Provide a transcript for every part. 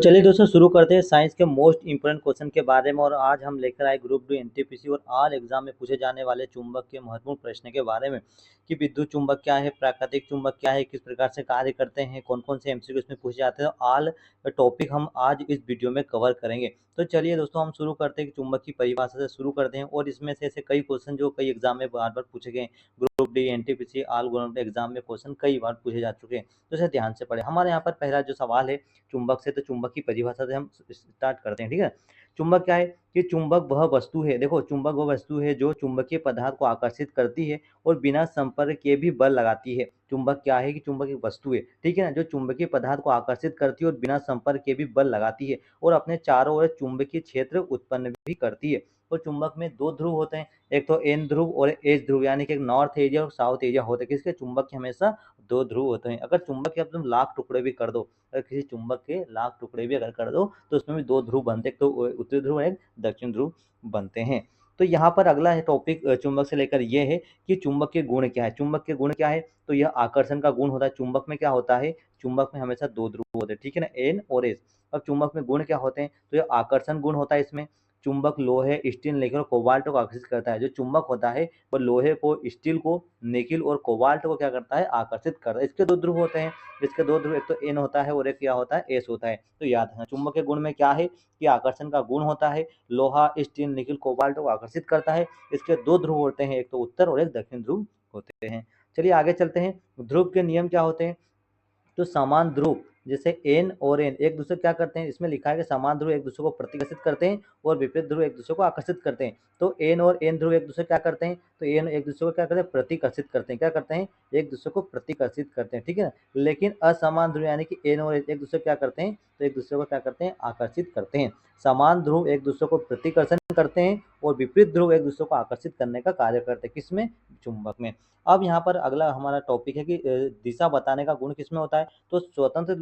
चलिए दोस्तों शुरू करते हैं साइंस के मोस्ट इंपोर्टेंट क्वेश्चन के बारे में। और आज हम लेकर आए ग्रुप डी एनटीपीसी और ऑल एग्जाम में पूछे जाने वाले चुंबक के महत्वपूर्ण प्रश्न के बारे में कि विद्युत चुंबक क्या है, प्राकृतिक चुंबक क्या है, किस प्रकार से कार्य करते हैं, कौन कौन से एमसीक्यू इसमें पूछे जाते हैं। ऑल टॉपिक हम आज इस वीडियो में कवर करेंगे। तो चलिए दोस्तों हम शुरू करते हैं कि चुंबक की परिभाषा से शुरू करते हैं। और इसमें से ऐसे कई क्वेश्चन जो कई एग्जाम में बार बार पूछे गए, group D NTPC all government exam में क्वेश्चन कई बार पूछे जा चुके हैं, तो इसे ध्यान से पढ़े। हमारे यहाँ पर पहला जो सवाल है चुंबक से, तो चुंबक की परिभाषा से हम स्टार्ट करते हैं। ठीक है, चुंबक क्या है कि चुंबक वह वस्तु है, देखो चुंबक वह वस्तु है जो चुंबकीय पदार्थ को आकर्षित करती है और बिना संपर्क के भी बल लगाती है। चुंबक क्या है कि चुंबक एक वस्तु है, ठीक है ना, जो चुंबकीय पदार्थ को आकर्षित करती है और बिना संपर्क के भी बल लगाती है और अपने चारों ओर चुंबकीय क्षेत्र उत्पन्न भी करती है। तो चुंबक में दो ध्रुव होते हैं, एक तो एन ध्रुव और एच ध्रुव, यानी कि एक नॉर्थ एरिया और साउथ एरिया होते हैं। किसके? चुंबक के हमेशा दो ध्रुव होते हैं। अगर चुंबक के अब तुम लाख टुकड़े भी कर दो, अगर किसी चुंबक के लाख टुकड़े भी अगर कर दो तो उसमें भी दो ध्रुव बनते हैं, एक तो उत्तरी ध्रुव और एक दक्षिण ध्रुव बनते हैं। तो यहाँ पर अगला है टॉपिक चुंबक से लेकर ये है कि चुंबक के गुण क्या है। चुंबक के गुण क्या है? तो यह आकर्षण का गुण होता है। चुंबक में क्या होता है? चुंबक में हमेशा दो ध्रुव होते हैं, ठीक है ना, एन और एस। अब चुंबक में गुण क्या होते हैं? तो यह आकर्षण गुण होता है। इसमें चुंबक लोहे, स्टील, निकेल और कोबाल्ट को आकर्षित करता है। जो चुंबक होता है वो लोहे को, स्टील को, निकेल और कोबाल्ट को क्या करता है? आकर्षित करता है। इसके दो ध्रुव होते हैं, इसके दो ध्रुव, एक तो एन होता है और एक क्या होता है? एस होता है। तो याद रखना चुंबक के गुण में क्या है कि आकर्षण का गुण होता है, लोहा, स्टील, निकेल, कोबाल्ट को आकर्षित करता है। इसके दो ध्रुव होते हैं, एक तो उत्तर और एक दक्षिण ध्रुव होते हैं। चलिए आगे चलते हैं। ध्रुव के नियम क्या होते हैं? तो समान ध्रुव जैसे एन और एन एक दूसरे क्या करते हैं, इसमें लिखा है कि समान ध्रुव एक दूसरे को प्रतिकर्षित करते हैं और विपरीत ध्रुव एक दूसरे को आकर्षित करते हैं। तो एन और एन ध्रुव एक दूसरे क्या करते हैं? तो एन एक दूसरे को क्या करते हैं? प्रतिकर्षित करते हैं। क्या करते हैं? एक दूसरे को प्रतिकर्षित करते हैं, ठीक है ना। लेकिन असमान ध्रुव यानी कि एन और एक दूसरे क्या करते हैं? तो एक दूसरे को क्या करते हैं? आकर्षित करते हैं। समान ध्रुव एक दूसरे को प्रतिकर्षण करते हैं और विपरीत ध्रुव एक दूसरे को आकर्षित करने का कार्य करते हैं। किसमें? चुंबक में। अब यहाँ पर अगला हमारा टॉपिक है कि दिशा बताने का गुण किसमें होता है? तो स्वतंत्र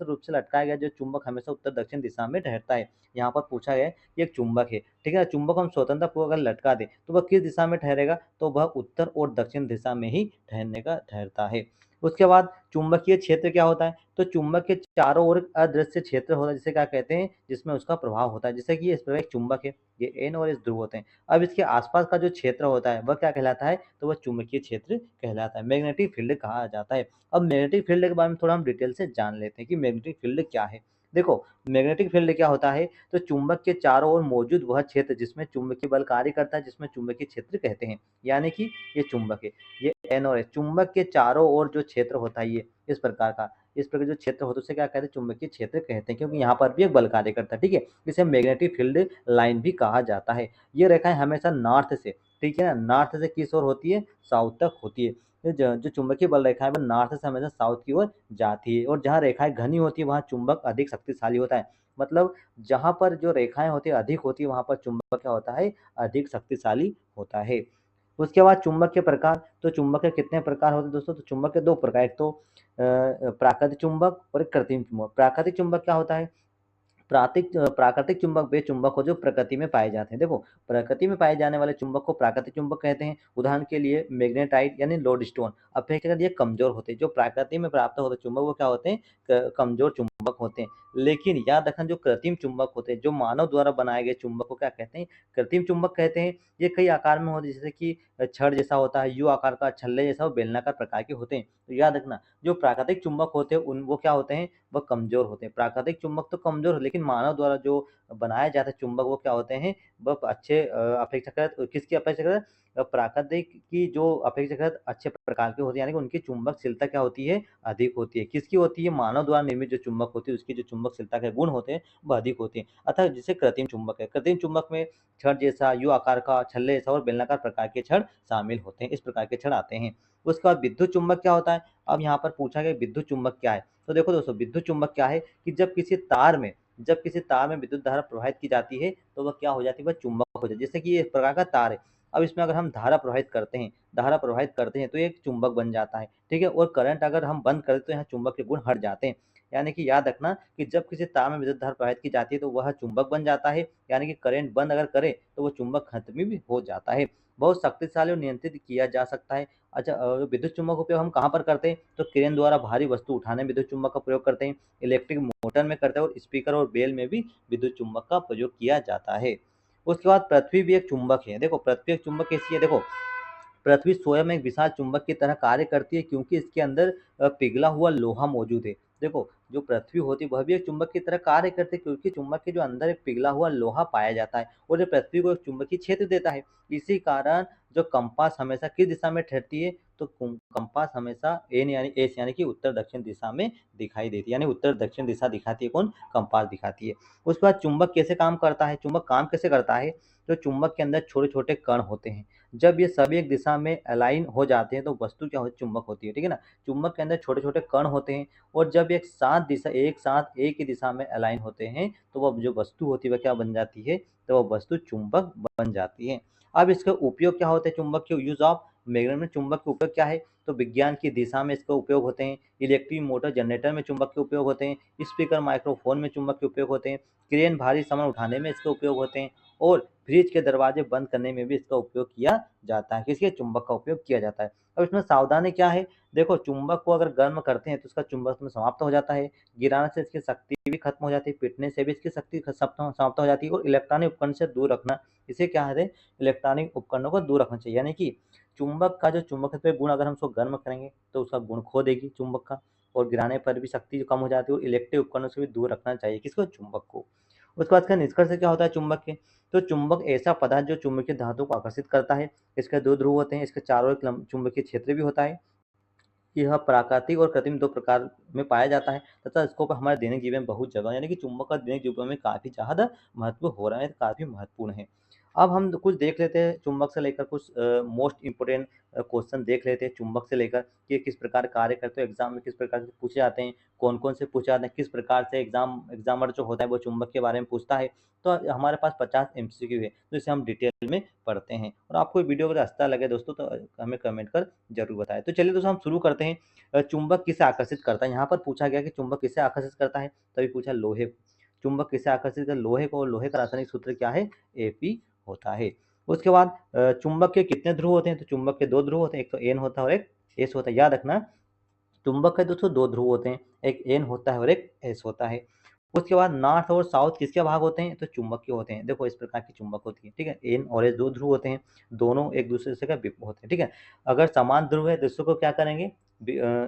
रूप से लटकाया गया जो चुंबक हमेशा उत्तर दक्षिण दिशा में ठहरता है। यहाँ पर पूछा गया है कि एक चुंबक है, ठीक है, चुंबक हम स्वतंत्र पूर्वक अगर लटका दे तो वह किस दिशा में ठहरेगा? तो वह उत्तर और दक्षिण दिशा में ही ठहरता है। उसके बाद चुंबकीय क्षेत्र क्या होता है? तो चुंबक के चारों ओर अदृश्य क्षेत्र होता है, जिसे क्या कहते हैं? जिसमें उसका प्रभाव होता है। जैसे कि इस प्रकार एक चुंबक है, ये एन और एस ध्रुव होते हैं। अब इसके आसपास का जो क्षेत्र होता है वह क्या कहलाता है? तो वह चुंबकीय क्षेत्र कहलाता है, मैग्नेटिक फील्ड कहा जाता है। अब मैग्नेटिक फील्ड के बारे में थोड़ा हम डिटेल से जान लेते हैं कि मैग्नेटिक फील्ड क्या है। देखो मैग्नेटिक फील्ड क्या होता है? तो चुंबक के चारों ओर मौजूद वह क्षेत्र जिसमें चुंबकीय बल कार्य करता है, जिसमें चुंबकीय क्षेत्र कहते हैं। यानी कि ये चुंबक है, ये एन और एस, चुंबक के चारों ओर जो क्षेत्र होता है ये इस प्रकार का, इस प्रकार जो क्षेत्र होता है उसे क्या कहते हैं? चुंबकीय क्षेत्र कहते हैं, क्योंकि यहाँ पर भी एक बल कार्य करता है, ठीक है। इसे मैग्नेटिक फील्ड लाइन भी कहा जाता है। ये रेखाएं हमेशा नॉर्थ से, ठीक है ना, नॉर्थ से किस ओर होती है? साउथ तक होती है। जो चुंबकीय बल रेखाएं वो नॉर्थ से हमेशा साउथ की ओर जाती है। और जहाँ रेखाएं घनी होती है वहाँ चुंबक अधिक शक्तिशाली होता है। मतलब जहाँ पर जो रेखाएं होती है अधिक होती है वहाँ पर चुंबक क्या होता है? अधिक शक्तिशाली होता है। उसके बाद चुंबक के प्रकार, तो चुंबक के कितने प्रकार होते हैं दोस्तों? तो चुंबक के दो प्रकार, एक तो प्राकृतिक चुंबक और एक कृत्रिम चुंबक। प्राकृतिक चुंबक क्या होता है? प्राकृतिक चुंबक वे चुंबक हो जो प्रकृति में पाए जाते हैं। देखो प्रकृति में पाए जाने वाले चुंबक को प्राकृतिक चुंबक कहते हैं। उदाहरण के लिए मैग्नेटाइट यानी लोडस्टोन अपेक्षाकृत ये कमजोर होते हैं। जो प्रकृति में प्राप्त होते चुंबक वो क्या होते हैं? कमजोर चुंबक होते हैं। लेकिन याद रखना जो कृत्रिम चुंबक होते हैं, जो मानव द्वारा बनाए गए चुंबक को क्या कहते हैं? कृत्रिम चुंबक कहते हैं। ये कई आकार में होते हैं, जैसे कि छड़ जैसा होता है, यू आकार का, छल्ले जैसा, बेलनाकार प्रकार के होते हैं। तो याद रखना जो प्राकृतिक चुंबक होते हैं उन वो क्या होते हैं? वह कमजोर होते हैं। प्राकृतिक चुंबक तो कमजोर है, लेकिन मानव द्वारा जो बनाए जाते हैं चुंबक वो क्या होते हैं? वह अच्छे अपेक्षाकृत, किसकी अपेक्षाकृत? प्राकृतिक की जो अपेक्षाकृत अच्छे प्रकार के होते हैं, यानी कि उनकी चुंबकशीलता क्या होती है? अधिक होती है। किसकी होती है? मानव द्वारा निर्मित जो चुंबक होती है उसकी जो चुंबकशीलता के गुण होते हैं वह अधिक होते हैं। अतः जिसे कृत्रिम चुंबक है। कृत्रिम चुंबक में छड़ जैसा, यू आकार का, छल्ले जैसा और बेलनाकार प्रकार के छड़ शामिल होते हैं। इस प्रकार के छड़ आते हैं। उसके बाद विद्युत चुंबक क्या होता है? अब यहाँ पर पूछा गया विद्युत चुंबक क्या है? तो देखो दोस्तों विद्युत चुंबक क्या है कि जब किसी तार में विद्युत धारा प्रवाहित की जाती है तो वह क्या हो जाती है? वह चुंबक हो जाती है। जैसे कि ये इस प्रकार का तार है, अब इसमें अगर हम धारा प्रवाहित करते हैं तो ये एक चुंबक बन जाता है, ठीक है। और करंट अगर हम बंद करें तो यहाँ चुंबक के गुण हट जाते हैं। यानी कि याद रखना कि जब किसी तार में विद्युत धारा प्रवाहित की जाती है तो वह चुंबक बन जाता है, यानी कि करंट बंद अगर करे तो वो चुंबक खत्म भी हो जाता है। बहुत शक्तिशाली और नियंत्रित किया जा सकता है। अच्छा, विद्युत चुम्बक का उपयोग हम कहाँ पर करते हैं? तो क्रेन द्वारा भारी वस्तु उठाने में विद्युत चुम्बक का प्रयोग करते हैं, इलेक्ट्रिक मोटर में करते हैं और स्पीकर और बेल में भी विद्युत चुम्बक का प्रयोग किया जाता है। उसके बाद पृथ्वी भी एक चुम्बक है। देखो पृथ्वी एक चुम्बक कैसी है? देखो पृथ्वी स्वयं एक विशाल चुंबक की तरह कार्य करती है क्योंकि इसके अंदर पिघला हुआ लोहा मौजूद है। देखो जो पृथ्वी होती है वह भी एक चुंबक की तरह कार्य करती है क्योंकि चुंबक के जो अंदर एक पिघला हुआ लोहा पाया जाता है और ये पृथ्वी को एक चुंबकीय क्षेत्र देता है। इसी कारण जो कंपास हमेशा किस दिशा में ठहरती है? तो कंपास हमेशा एन यानी एस यानी कि उत्तर दक्षिण दिशा में दिखाई देती है, यानी उत्तर दक्षिण दिशा दिखाती है कौन? कंपास दिखाती है। उसके बाद चुंबक कैसे काम करता है? चुंबक काम कैसे करता है? तो चुंबक के अंदर छोटे छोटे कण होते हैं, जब ये सभी एक दिशा में अलाइन हो जाते हैं तो वस्तु क्या होती है? चुंबक होती है, ठीक है ना। चुंबक के अंदर छोटे छोटे कण होते हैं और जब एक साथ एक ही दिशा में अलाइन होते हैं तो वह जो वस्तु होती है वह क्या बन जाती है? तो वह वस्तु चुंबक बन जाती है। अब इसके उपयोग क्या होते हैं? चुंबक के यूज ऑफ मैग्नेट में चुंबक के उपयोग क्या है? तो विज्ञान की दिशा में इसका उपयोग होते हैं, इलेक्ट्रिक मोटर जनरेटर में चुंबक के उपयोग होते हैं, स्पीकर माइक्रोफोन में चुंबक के उपयोग होते हैं, क्रेन भारी सामान उठाने में इसके उपयोग होते हैं और फ्रिज के दरवाजे बंद करने में भी इसका उपयोग किया जाता है। किसके? चुंबक का उपयोग किया जाता है। अब इसमें सावधानी क्या है? देखो चुंबक को अगर गर्म करते हैं तो उसका चुंबक में समाप्त हो जाता है, गिराने से इसकी शक्ति भी खत्म हो जाती है, पीटने से भी इसकी शक्ति समाप्त हो जाती है और इलेक्ट्रॉनिक उपकरण से दूर रखना, इसे क्या है? इलेक्ट्रॉनिक उपकरणों को दूर रखना चाहिए। यानी कि चुंबक का जो चुंबकत्व गुण अगर हम उसको गर्म करेंगे तो उसका गुण खो देगी चुंबक का और गिराने पर भी शक्ति कम हो जाती है और इलेक्ट्रिक उपकरणों से भी दूर रखना चाहिए किसको? चुंबक को। उसके बाद का निष्कर्ष क्या होता है चुंबक के? तो चुंबक ऐसा पदार्थ जो चुंबकीय धातु को आकर्षित करता है। इसके दो ध्रुव होते हैं, इसके चारों ओर एक चुंबकीय क्षेत्र भी होता है। यह प्राकृतिक और कृत्रिम दो प्रकार में पाया जाता है तथा इसको हमारे दैनिक जीवन में बहुत जगह, यानी कि चुंबक का दैनिक जीवन में काफ़ी ज़्यादा महत्व हो रहा है, काफ़ी महत्वपूर्ण है। अब हम कुछ देख लेते हैं चुंबक से लेकर कुछ मोस्ट इम्पोर्टेंट क्वेश्चन देख लेते हैं चुंबक से लेकर कि किस प्रकार कार्य करते हैं, एग्जाम में किस प्रकार से पूछे जाते हैं, कौन-कौन से पूछे जाते हैं, किस प्रकार से एग्जामर जो होता है वो चुंबक के बारे में पूछता है। तो हमारे पास 50 एमसीक्यू है, तो इसे हम डिटेल में पढ़ते हैं और आपको ये वीडियो अगर अच्छा लगे दोस्तों तो हमें कमेंट कर ज़रूर बताएँ। तो चलिए दोस्तों हम शुरू करते हैं। चुंबक किसे आकर्षित करता है? यहाँ पर पूछा गया कि चुंबक किसे आकर्षित करता है? तभी पूछा लोहे को। चुंबक किसे आकर्षित कर? लोहे को, और लोहे का रासायनिक सूत्र क्या है? Fe होता है। उसके बाद चुंबक के कितने ध्रुव होते हैं? तो चुंबक के 2 ध्रुव होते हैं, एक तो N होता है और एक S होता है। याद रखना चुंबक के दोस्तों 2 ध्रुव होते हैं, एक N होता है और एक S होता है। उसके बाद नॉर्थ और साउथ किसके भाग होते हैं? तो चुंबक के होते हैं। देखो इस प्रकार की चुंबक होती है, ठीक है? N और S 2 ध्रुव होते हैं, दोनों एक दूसरे से क्या विपरीत होते हैं, ठीक है? अगर समान ध्रुव है दूसरे को क्या करेंगे?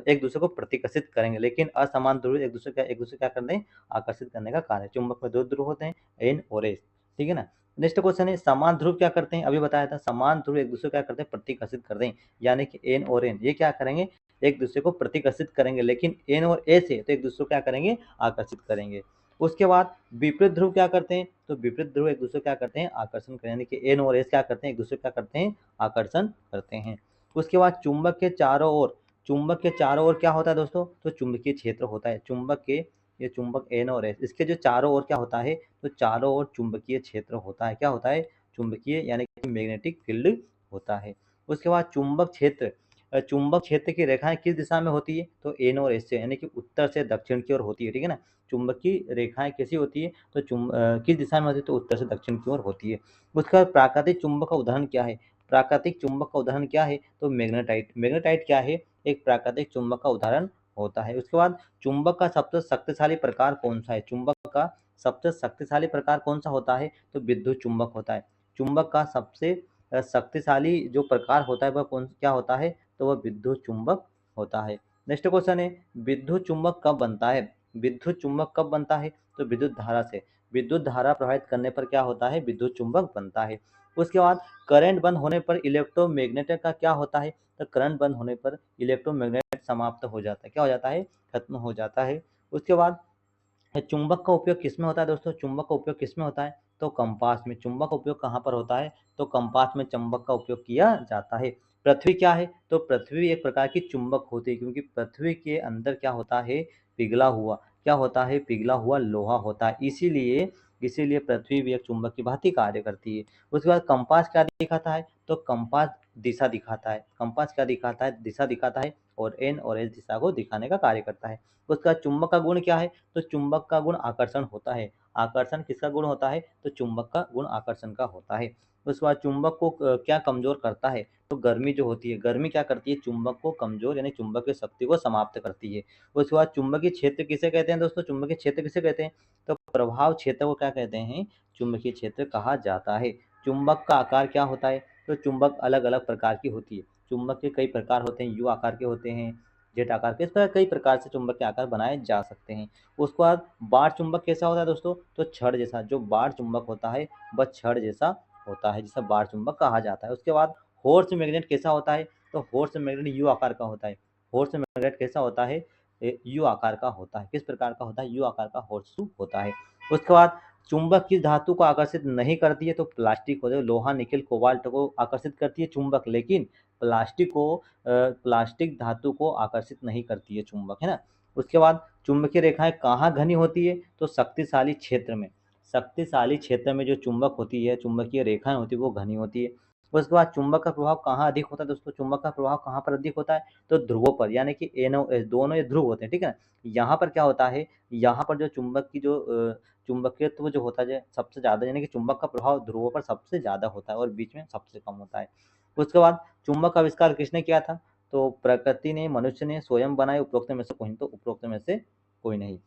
एक दूसरे को प्रतिकर्षित करेंगे, लेकिन असमान ध्रुव एक दूसरे क्या करते हैं? आकर्षित करने का कार्य। चुंबक में 2 ध्रुव होते हैं, N और S, ठीक है ना? नेक्स्ट क्वेश्चन है समान ध्रुव क्या करते हैं? अभी बताया था समान ध्रुव एक दूसरे को क्या करते हैं? प्रतिकर्षित करते हैं, यानी कि N और N ये क्या करेंगे? एक दूसरे को प्रतिकर्षित करेंगे, लेकिन N और S है तो एक दूसरे को क्या करेंगे? आकर्षित करेंगे। उसके बाद विपरीत ध्रुव क्या करते हैं? तो विपरीत ध्रुव एक दूसरे को क्या करते हैं? आकर्षण करें, यानी कि N और S क्या करते हैं? एक दूसरे को क्या करते हैं? आकर्षण करते हैं। उसके बाद चुंबक के चारों ओर क्या होता है दोस्तों? तो चुंबकीय क्षेत्र होता है। ये चुंबक N और S इसके जो चारों ओर क्या होता है? तो चारों ओर चुंबकीय क्षेत्र होता है। क्या होता है? चुंबकीय यानी कि मैग्नेटिक फील्ड होता है। उसके बाद चुंबक क्षेत्र की रेखाएं किस दिशा में होती है? तो N और S से, यानी कि उत्तर से दक्षिण की ओर होती है, ठीक है ना? चुंबक की रेखाएं कैसी होती है? तो किस दिशा में होती है? तो उत्तर से दक्षिण की ओर होती है। उसका प्राकृतिक चुंबक का उदाहरण क्या है? प्राकृतिक चुंबक का उदाहरण क्या है? तो मैग्नेटाइट। मैग्नेटाइट क्या है? एक प्राकृतिक चुंबक का उदाहरण होता है। उसके बाद चुंबक का सबसे शक्तिशाली प्रकार कौन सा है? चुंबक का सबसे शक्तिशाली प्रकार कौन सा होता है? तो विद्युत चुंबक होता है। चुंबक का सबसे शक्तिशाली जो प्रकार होता है वह क्या होता है? तो वह विद्युत चुंबक होता है। नेक्स्ट क्वेश्चन है विद्युत चुंबक कब बनता है? विद्युत चुंबक कब बनता है? तो विद्युत धारा से। विद्युत धारा प्रवाहित करने पर क्या होता है? विद्युत चुंबक बनता है। उसके बाद करंट बंद होने पर इलेक्ट्रोमैग्नेट का क्या होता है? तो करंट बंद होने पर इलेक्ट्रोमैग्नेट समाप्त हो जाता है। क्या हो जाता है? खत्म हो जाता है। उसके बाद चुंबक का उपयोग किसमें होता है दोस्तों? चुंबक का उपयोग किसमें होता है? तो कंपास में। चुंबक का उपयोग कहाँ पर होता है? तो कंपास में चुंबक का उपयोग किया जाता है। पृथ्वी क्या है? तो पृथ्वी एक प्रकार की चुंबक होती है क्योंकि पृथ्वी के अंदर क्या होता है? पिघला हुआ क्या होता है? पिघला हुआ लोहा होता है, इसीलिए इसीलिए पृथ्वी भी एक चुंबक की भांति कार्य करती है। उसके बाद कंपास क्या दिखाता है? तो कंपास दिशा दिखाता है। कंपास क्या दिखाता है? दिशा दिखाता है और एन और एस दिशा को दिखाने का कार्य करता है। उसका चुंबक का गुण क्या है? तो चुंबक का गुण आकर्षण होता है। आकर्षण किसका गुण होता है? तो चुंबक का गुण आकर्षण का होता है। उसके बाद चुंबक को क्या कमजोर करता है? तो गर्मी जो होती है, गर्मी क्या करती है? चुंबक को कमजोर यानी चुंबकीय शक्ति को समाप्त करती है। उसके बाद चुंबकीय क्षेत्र किसे कहते हैं दोस्तों? चुंबकीय क्षेत्र किसे कहते हैं? तो प्रभाव क्षेत्र को क्या कहते हैं? चुंबकीय क्षेत्र कहा जाता है। चुंबक का आकार क्या होता है? तो चुंबक अलग अलग प्रकार की होती है। चुंबक के कई प्रकार होते हैं, यू आकार के होते हैं, जेट आकार के, इस तरह कई प्रकार से चुंबक के आकार बनाए जा सकते हैं। उसके बाद बाढ़ चुंबक कैसा होता है दोस्तों? तो छड़ जैसा। जो बाढ़ चुंबक होता है वह छड़ जैसा होता है, जिसे बाढ़ चुंबक कहा जाता है। उसके बाद हॉर्स मैग्नेट कैसा होता है? तो हॉर्स मैग्नेट यू आकार का होता है। हॉर्स मैग्नेट कैसा होता है? यू आकार का होता है। किस प्रकार का होता है? यू आकार का हॉर्स होता है। उसके बाद चुंबक किस धातु को आकर्षित नहीं करती है? तो प्लास्टिक हो, लोहा, निकेल, कोबाल्ट को आकर्षित करती है चुंबक, लेकिन प्लास्टिक धातु को आकर्षित नहीं करती है चुंबक, है ना। उसके बाद चुंबकीय रेखाएं कहाँ घनी होती है? तो शक्तिशाली क्षेत्र में। शक्तिशाली क्षेत्र में जो चुंबक होती है, चुंबकीय रेखाएं होती है, वो घनी होती है। उसके बाद चुंबक का प्रभाव कहाँ अधिक होता है दोस्तों? चुंबक का प्रभाव कहाँ पर अधिक होता है? तो ध्रुवों पर, यानी कि एनो एस दोनों ये ध्रुव होते हैं, ठीक है ना। यहाँ पर क्या होता है? यहाँ पर जो चुंबक की जो चुंबकत्व जो होता है सबसे ज़्यादा, यानी कि चुंबक का प्रभाव ध्रुवों पर सबसे ज़्यादा होता है और बीच में सबसे कम होता है। उसके बाद चुंबक का आविष्कार किसने किया था? तो प्रकृति ने, मनुष्य ने स्वयं बनाए। उपरोक्त में से कोई नहीं, तो उपरोक्त में से कोई नहीं।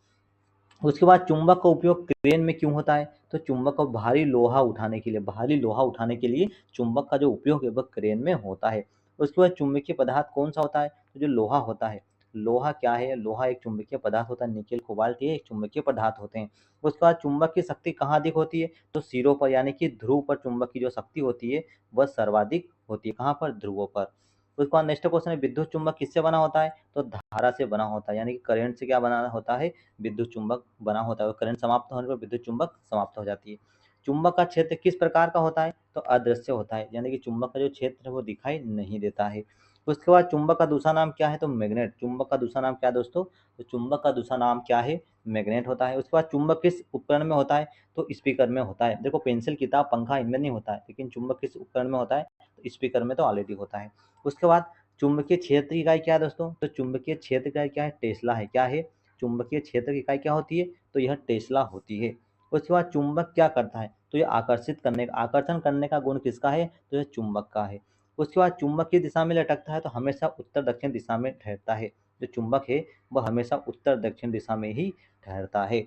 उसके बाद चुंबक का उपयोग क्रेन में क्यों होता है? तो चुंबक को भारी लोहा उठाने के लिए, चुंबक का जो उपयोग है वह क्रेन में होता है। उसके बाद चुंबकीय पदार्थ कौन सा होता है? तो जो लोहा होता है। लोहा क्या है? लोहा एक चुंबकीय पदार्थ होता है। निकेल, कोबाल्ट ये एक चुंबकीय पदार्थ होते हैं। उसके बाद चुंबक की शक्ति कहाँ अधिक होती है? तो सिरों पर, यानी कि ध्रुव पर चुंबक की जो शक्ति होती है वह सर्वाधिक होती है। कहाँ पर? ध्रुवों पर। उसके बाद नेक्स्ट क्वेश्चन है, विद्युत चुंबक किससे बना होता है? तो धारा से बना होता है, यानी कि करंट से क्या बना होता है? विद्युत चुंबक बना होता है। और करंट समाप्त होने पर विद्युत चुंबक समाप्त हो जाती है। चुंबक का क्षेत्र किस प्रकार का होता है? तो अदृश्य होता है, यानी कि चुंबक का जो क्षेत्र है वो दिखाई नहीं देता है। उसके बाद चुंबक का दूसरा नाम क्या है? तो मैग्नेट। चुंबक का दूसरा नाम क्या है दोस्तों? तो चुंबक का दूसरा नाम क्या है? मैग्नेट होता है। उसके बाद चुंबक किस उपकरण में होता है? तो स्पीकर में होता है। देखो पेंसिल, किताब, पंखा इनमें नहीं होता है, लेकिन चुंबक किस उपकरण में होता है? तो स्पीकर में तो ऑलरेडी होता है। उसके बाद चुंबकीय क्षेत्र की इकाई क्या है दोस्तों? तो चुंबकीय क्षेत्र की इकाई क्या है? टेस्ला है। क्या है? चुंबकीय क्षेत्र की इकाई क्या होती है? तो यह टेस्ला होती है। उसके बाद चुंबक क्या करता है? तो यह आकर्षण करने का गुण किसका है? तो यह चुंबक का है। उसके बाद चुंबक किस दिशा में लटकता है? तो हमेशा उत्तर दक्षिण दिशा में ठहरता है। जो चुंबक है वह हमेशा उत्तर दक्षिण दिशा में ही ठहरता है।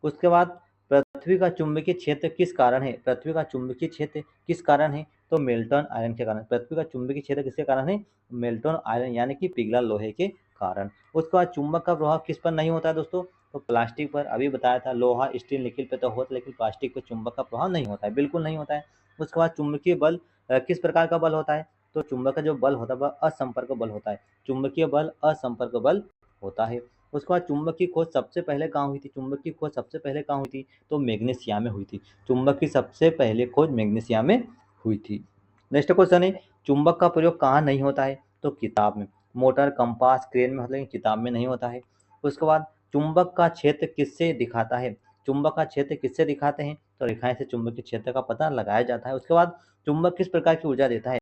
उसके बाद पृथ्वी का चुंबकीय क्षेत्र किस कारण है? पृथ्वी का चुंबकीय क्षेत्र किस कारण है? तो मेल्टन आयरन के कारण। पृथ्वी का चुंबकीय क्षेत्र किसके कारण है? मेल्टन आयरन, यानी कि पिघला लोहे के कारण। उसके बाद चुंबक का प्रभाव किस पर नहीं होता है दोस्तों? तो प्लास्टिक पर। अभी बताया था लोहा, स्टील, निकेल पे तो होता है, लेकिन प्लास्टिक पे चुंबक का प्रभाव नहीं होता है, बिल्कुल नहीं होता है। उसके बाद चुंबकीय बल किस प्रकार का बल होता है? तो चुंबक का जो बल होता है वह असंपर्क बल होता है। चुंबकीय बल असंपर्क बल होता है। उसके बाद चुंबक की खोज सबसे पहले कहाँ हुई थी? चुंबक की खोज सबसे पहले कहाँ हुई थी? तो मैग्नीशिया में हुई थी। चुंबक की सबसे पहले खोज मैग्नीशिया में हुई थी। नेक्स्ट क्वेश्चन है, चुंबक का प्रयोग कहाँ नहीं होता है? तो किताब में। मोटर, कंपास, क्रेन में होता है, लेकिन किताब में नहीं होता है। उसके बाद चुंबक का क्षेत्र किससे दिखाता है? चुंबक का क्षेत्र किससे दिखाते हैं? तो रेखाएं से चुंबकीय क्षेत्र का पता लगाया जाता है। उसके बाद चुंबक किस प्रकार की ऊर्जा देता है?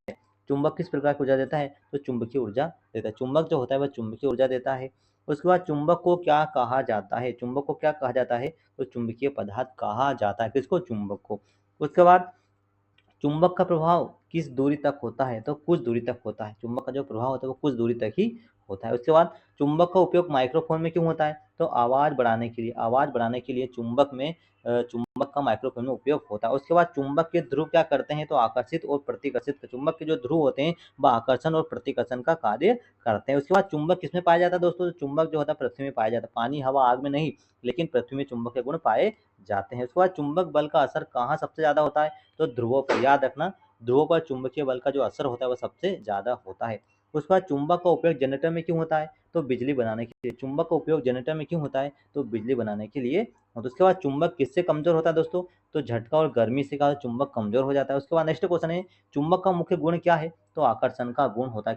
चुंबक किस प्रकार की ऊर्जा देता है? तो चुंबकीय ऊर्जा देता है। चुंबक जो होता है वह चुंबकीय ऊर्जा देता है। उसके बाद चुंबक को क्या कहा जाता है? चुंबक को क्या कहा जाता है? तो चुंबकीय पदार्थ कहा जाता है। किसको? चुंबक को। उसके बाद चुंबक का प्रभाव किस दूरी तक होता है? तो कुछ दूरी तक होता है। चुंबक का जो प्रभाव होता है वो कुछ दूरी तक ही होता है। उसके बाद चुंबक का उपयोग माइक्रोफोन में क्यों होता है? तो आवाज़ बढ़ाने के लिए। चुंबक में चुंबक का माइक्रोफोन में उपयोग होता है। उसके बाद चुंबक के ध्रुव क्या करते हैं? तो आकर्षित और प्रतिकर्षित। चुंबक के जो ध्रुव होते हैं वह आकर्षण और प्रतिकर्षण का कार्य करते हैं। उसके बाद चुंबक किसमें पाया जाता है दोस्तों? चुंबक जो होता है पृथ्वी में पाया जाता है। पानी, हवा, आग में नहीं, लेकिन पृथ्वी में चुंबक के गुण पाए जाते हैं। उसके बाद चुंबक बल का असर कहाँ सबसे ज़्यादा होता है? तो ध्रुवों पर। याद रखना, ध्रुवों पर चुंबकीय बल का जो असर होता है वह सबसे ज़्यादा होता है। उसके बाद चुंबक का उपयोग जनरेटर में क्यों होता है? तो बिजली बनाने के लिए। चुंबक का उपयोग जनरेटर में क्यों होता है? तो बिजली बनाने के लिए। और उसके बाद चुंबक किससे कमजोर होता है दोस्तों? तो झटका और गर्मी से का चुंबक कमजोर हो जाता है। उसके बाद नेक्स्ट क्वेश्चन है, चुंबक का मुख्य गुण क्या है? तो आकर्षण का गुण होता है।